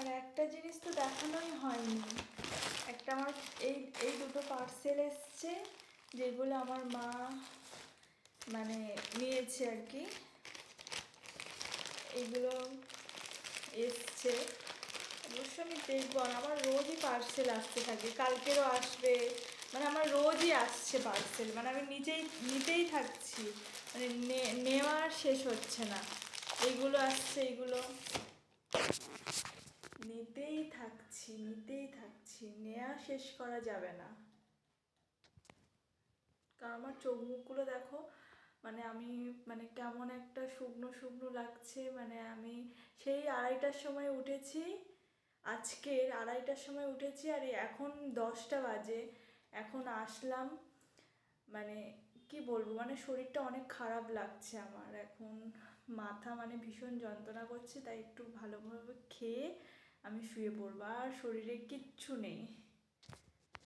আর একটা জিনিস তো দেখানোই হয়নি, একটা আমার এই এই দুটো পার্সেল এসছে যেগুলো আমার মা মানে নিয়েছে আর কি, এইগুলো এসছে। অবশ্য আমি দেখবো, আর আমার রোজই পার্সেল আসতে থাকে, কালকেরও আসবে, মানে আমার রোজই আসছে পার্সেল, মানে আমি নিতেই থাকছি, মানে নেওয়ার শেষ হচ্ছে না। এইগুলো আসছে, এইগুলো নিতেই থাকছি, নেওয়া শেষ করা যাবে না। কারণ আমার চোখ মুখগুলো দেখো, মানে আমি মানে কেমন একটা শুকনো শুকনো লাগছে, মানে আমি সেই 2:30টার সময় উঠেছি, আজকের 2:30টার সময় উঠেছি, আর এখন 10টা বাজে, এখন আসলাম। মানে কি বলবো, মানে শরীরটা অনেক খারাপ লাগছে আমার এখন, মাথা মানে ভীষণ যন্ত্রণা করছে, তাই একটু ভালোভাবে খেয়ে আমি শুয়ে পড়বো, আর শরীরে কিচ্ছু নেই।